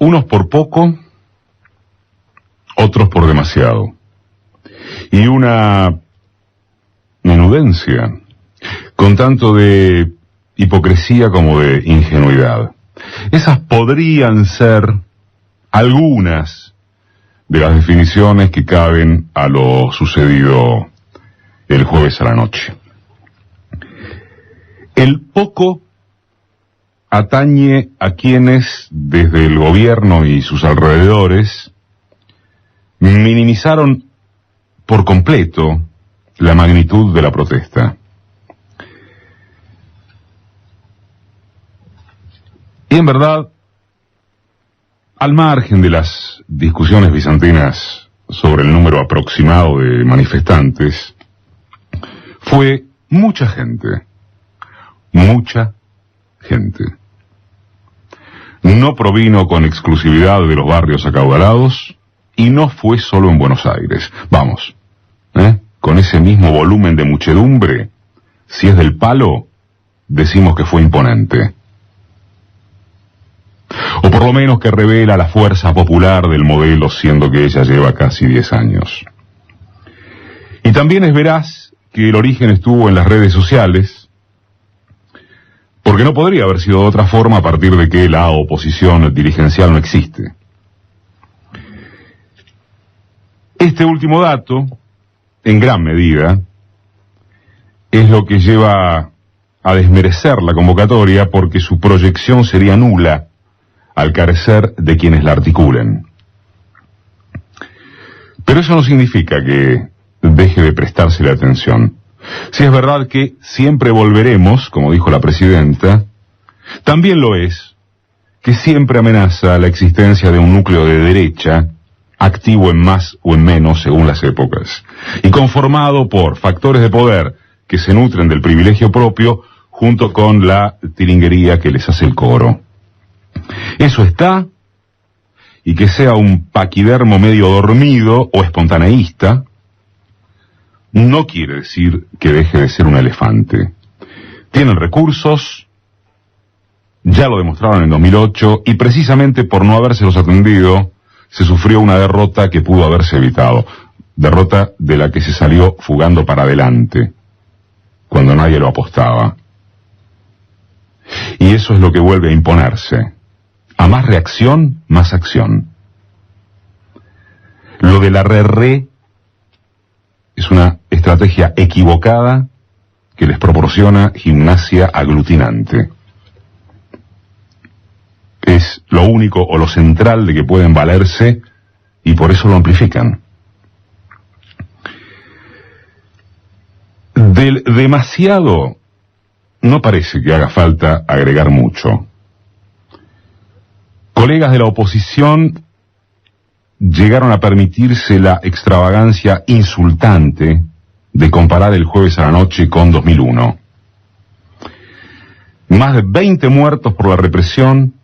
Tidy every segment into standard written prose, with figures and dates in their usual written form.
unos por poco, otros por demasiado. Y una menudencia, con tanto de hipocresía como de ingenuidad. Esas podrían ser algunas de las definiciones que caben a lo sucedido el jueves a la noche. El poco atañe a quienes, desde el gobierno y sus alrededores, minimizaron por completo la magnitud de la protesta. Y en verdad, al margen de las discusiones bizantinas sobre el número aproximado de manifestantes, fue mucha gente. No provino con exclusividad de los barrios acaudalados y no fue solo en Buenos Aires. Vamos, con ese mismo volumen de muchedumbre, si es del palo, decimos que fue imponente. O por lo menos que revela la fuerza popular del modelo, siendo que ella lleva casi 10 años. Y también es veraz que el origen estuvo en las redes sociales, porque no podría haber sido de otra forma a partir de que la oposición dirigencial no existe. Este último dato, en gran medida, es lo que lleva a desmerecer la convocatoria, porque su proyección sería nula al carecer de quienes la articulen. Pero eso no significa que deje de prestársele atención. Si es verdad que siempre volveremos, como dijo la presidenta, también lo es que siempre amenaza la existencia de un núcleo de derecha, activo en más o en menos según las épocas, y conformado por factores de poder que se nutren del privilegio propio junto con la tiringuería que les hace el coro. Eso está, y que sea un paquidermo medio dormido o espontaneísta, no quiere decir que deje de ser un elefante. Tienen recursos, ya lo demostraron en 2008, y precisamente por no habérselos atendido, se sufrió una derrota que pudo haberse evitado. Derrota de la que se salió fugando para adelante, cuando nadie lo apostaba. Y eso es lo que vuelve a imponerse. A más reacción, más acción. Lo de la re es una estrategia equivocada que les proporciona gimnasia aglutinante. Es lo único o lo central de que pueden valerse y por eso lo amplifican. Del demasiado no parece que haga falta agregar mucho. Colegas de la oposición llegaron a permitirse la extravagancia insultante de comparar el jueves a la noche con 2001. Más de 20 muertos por la represión,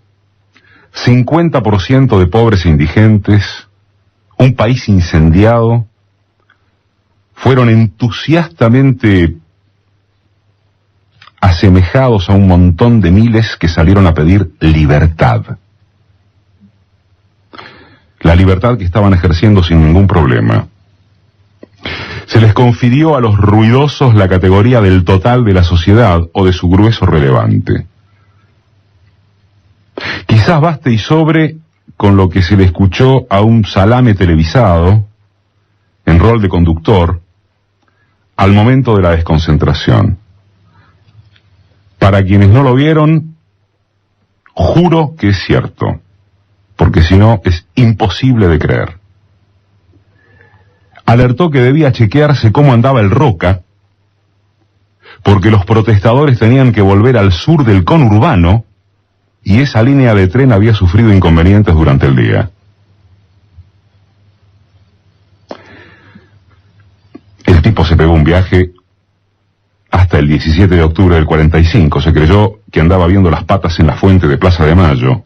50% de pobres e indigentes, un país incendiado, fueron entusiastamente asemejados a un montón de miles que salieron a pedir libertad. La libertad que estaban ejerciendo sin ningún problema. Se les confirió a los ruidosos la categoría del total de la sociedad o de su grueso relevante. Quizás baste y sobre con lo que se le escuchó a un salame televisado, en rol de conductor, al momento de la desconcentración. Para quienes no lo vieron, juro que es cierto, porque si no es imposible de creer. Alertó que debía chequearse cómo andaba el Roca, porque los protestadores tenían que volver al sur del conurbano y esa línea de tren había sufrido inconvenientes durante el día. El tipo se pegó un viaje hasta el 17 de octubre del 45. Se creyó que andaba viendo las patas en la fuente de Plaza de Mayo,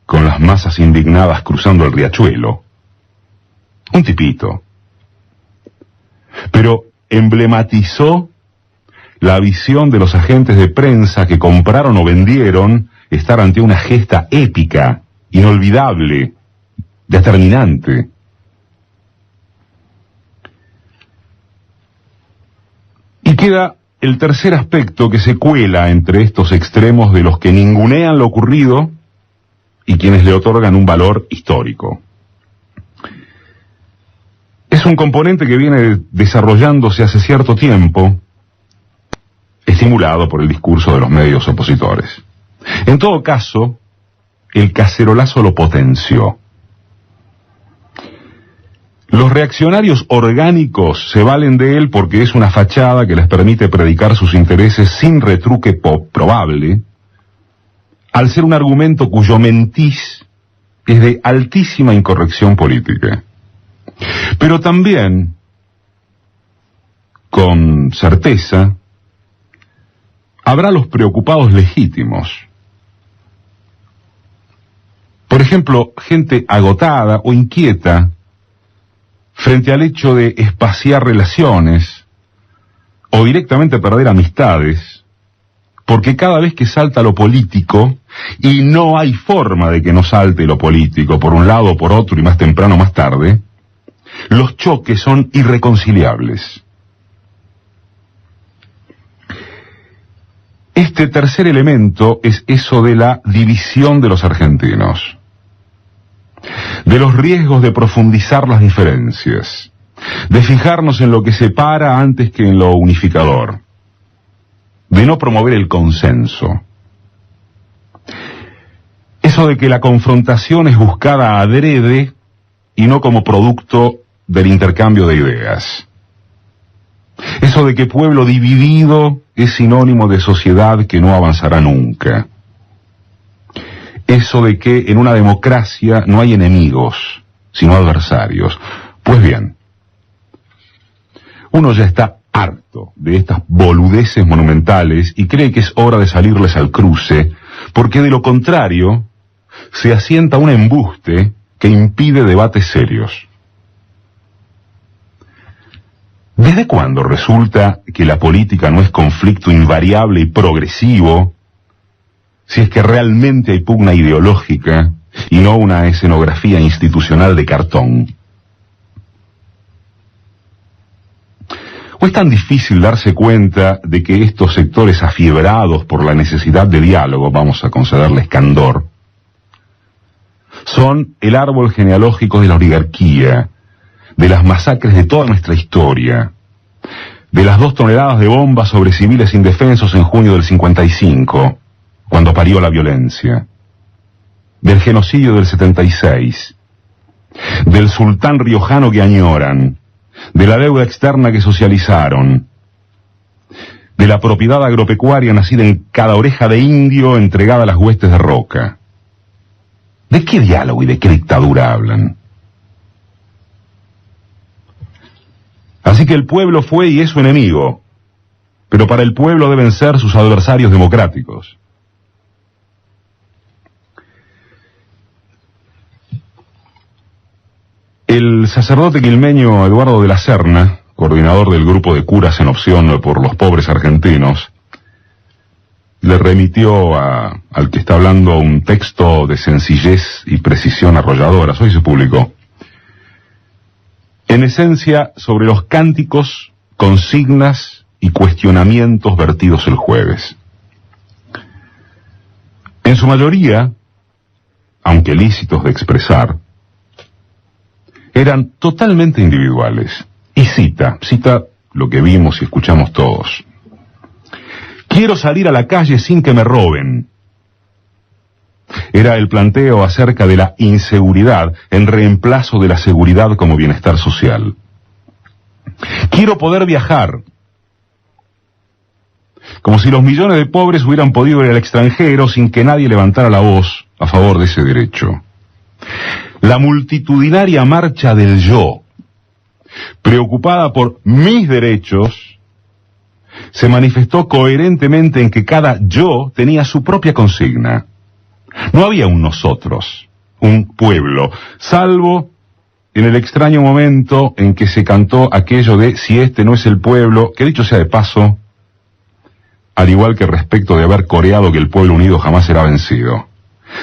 con las masas indignadas cruzando el riachuelo. Un tipito. Pero emblematizó la visión de los agentes de prensa que compraron o vendieron estar ante una gesta épica inolvidable, determinante. Y queda el tercer aspecto que se cuela entre estos extremos de los que ningunean lo ocurrido y quienes le otorgan un valor histórico. Es un componente que viene desarrollándose hace cierto tiempo, estimulado por el discurso de los medios opositores. En todo caso, el cacerolazo lo potenció. Los reaccionarios orgánicos se valen de él porque es una fachada que les permite predicar sus intereses sin retruque probable, al ser un argumento cuyo mentiz es de altísima incorrección política. Pero también, con certeza, habrá los preocupados legítimos. Por ejemplo, gente agotada o inquieta frente al hecho de espaciar relaciones o directamente perder amistades, porque cada vez que salta lo político, y no hay forma de que no salte lo político por un lado o por otro y más temprano o más tarde, los choques son irreconciliables. Este tercer elemento es eso de la división de los argentinos, de los riesgos de profundizar las diferencias, de fijarnos en lo que separa antes que en lo unificador, de no promover el consenso. Eso de que la confrontación es buscada adrede y no como producto del intercambio de ideas. Eso de que pueblo dividido es sinónimo de sociedad que no avanzará nunca. Eso de que en una democracia no hay enemigos, sino adversarios. Pues bien, uno ya está harto de estas boludeces monumentales y cree que es hora de salirles al cruce, porque de lo contrario se asienta un embuste que impide debates serios. ¿Desde cuándo resulta que la política no es conflicto invariable y progresivo, si es que realmente hay pugna ideológica y no una escenografía institucional de cartón? ¿O es tan difícil darse cuenta de que estos sectores afiebrados por la necesidad de diálogo, vamos a concederles candor, son el árbol genealógico de la oligarquía, de las masacres de toda nuestra historia, de las 2 toneladas de bombas sobre civiles indefensos en junio del 55, cuando parió la violencia, del genocidio del 76, del sultán riojano que añoran, de la deuda externa que socializaron, de la propiedad agropecuaria nacida en cada oreja de indio entregada a las huestes de Roca? ¿De qué diálogo y de qué dictadura hablan? Así que el pueblo fue y es su enemigo, pero para el pueblo deben ser sus adversarios democráticos. El sacerdote quilmeño Eduardo de la Serna, coordinador del grupo de curas en opción por los pobres argentinos, le remitió al que está hablando un texto de sencillez y precisión arrolladoras. Hoy se publicó. En esencia, sobre los cánticos, consignas y cuestionamientos vertidos el jueves. En su mayoría, aunque lícitos de expresar, eran totalmente individuales. Y cita lo que vimos y escuchamos todos. Quiero salir a la calle sin que me roben. Era el planteo acerca de la inseguridad en reemplazo de la seguridad como bienestar social. Quiero poder viajar. Como si los millones de pobres hubieran podido ir al extranjero sin que nadie levantara la voz a favor de ese derecho. La multitudinaria marcha del yo, preocupada por mis derechos, se manifestó coherentemente en que cada yo tenía su propia consigna. No había un nosotros, un pueblo, salvo en el extraño momento en que se cantó aquello de si este no es el pueblo, que dicho sea de paso, al igual que respecto de haber coreado que el pueblo unido jamás será vencido.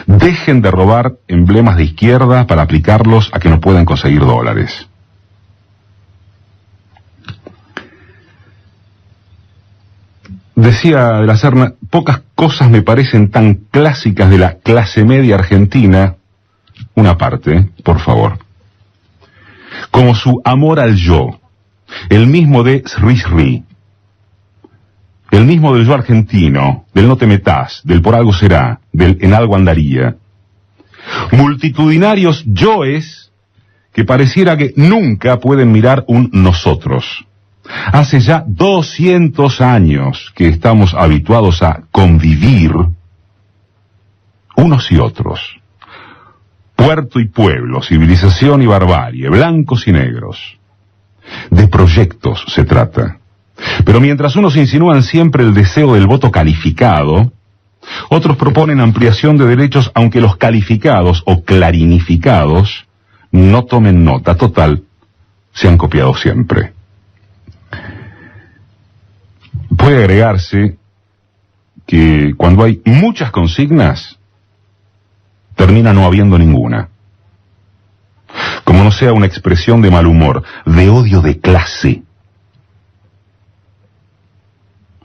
Dejen de robar emblemas de izquierda para aplicarlos a que no puedan conseguir dólares. Decía de la Serna, pocas cosas me parecen tan clásicas de la clase media argentina, una parte, por favor, como su amor al yo, el mismo de Sri, el mismo del yo argentino, del no te metás, del por algo será, del en algo andaría. Multitudinarios yoes que pareciera que nunca pueden mirar un nosotros. Hace ya 200 años que estamos habituados a convivir unos y otros. Puerto y pueblo, civilización y barbarie, blancos y negros. De proyectos se trata. Pero mientras unos insinúan siempre el deseo del voto calificado, otros proponen ampliación de derechos aunque los calificados o clarinificados no tomen nota. Total, se han copiado siempre. Puede agregarse que cuando hay muchas consignas, termina no habiendo ninguna. Como no sea una expresión de mal humor, de odio de clase.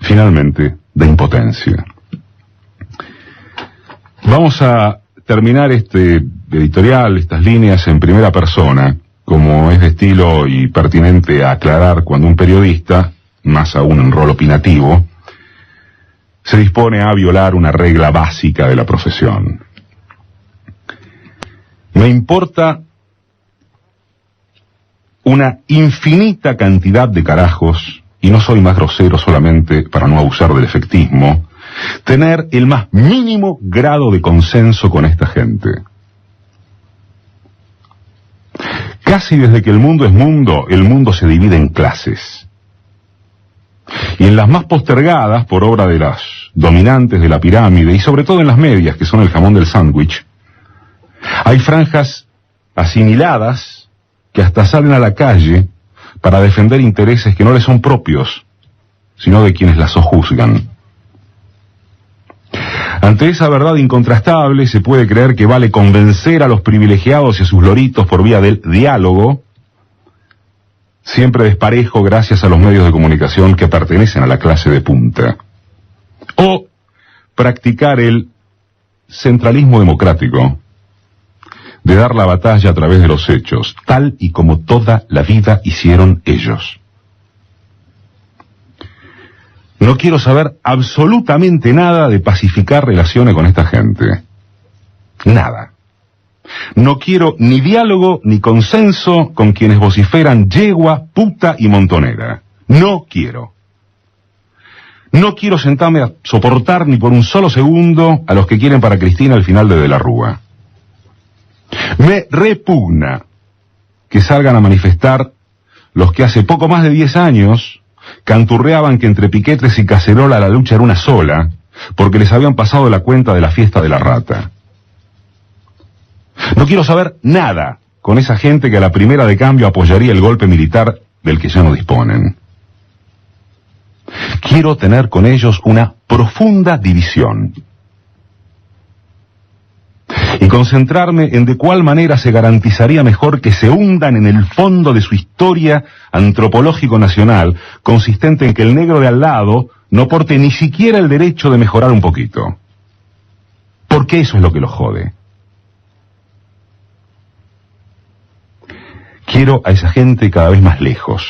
Finalmente, de impotencia. Vamos a terminar este editorial, estas líneas en primera persona, como es de estilo y pertinente a aclarar cuando un periodista, más aún en rol opinativo, se dispone a violar una regla básica de la profesión. Me importa una infinita cantidad de carajos, y no soy más grosero solamente para no abusar del efectismo, tener el más mínimo grado de consenso con esta gente. Casi desde que el mundo es mundo, el mundo se divide en clases. Y en las más postergadas, por obra de las dominantes de la pirámide, y sobre todo en las medias, que son el jamón del sándwich, hay franjas asimiladas que hasta salen a la calle para defender intereses que no les son propios, sino de quienes las sojuzgan. Ante esa verdad incontrastable se puede creer que vale convencer a los privilegiados y a sus loritos por vía del diálogo, siempre desparejo gracias a los medios de comunicación que pertenecen a la clase de punta. O practicar el centralismo democrático, de dar la batalla a través de los hechos, tal y como toda la vida hicieron ellos. No quiero saber absolutamente nada de pacificar relaciones con esta gente. Nada. No quiero ni diálogo ni consenso con quienes vociferan yegua, puta y montonera. No quiero. No quiero sentarme a soportar ni por un solo segundo a los que quieren para Cristina el final de la Rúa. Me repugna que salgan a manifestar los que hace poco más de 10 años canturreaban que entre piquetes y cacerola la lucha era una sola, porque les habían pasado la cuenta de la fiesta de la rata. No quiero saber nada con esa gente que a la primera de cambio apoyaría el golpe militar del que ya no disponen. Quiero tener con ellos una profunda división y concentrarme en de cuál manera se garantizaría mejor que se hundan en el fondo de su historia antropológico nacional, consistente en que el negro de al lado no porte ni siquiera el derecho de mejorar un poquito. Porque eso es lo que lo jode. Quiero a esa gente cada vez más lejos,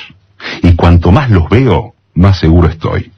y cuanto más los veo, más seguro estoy.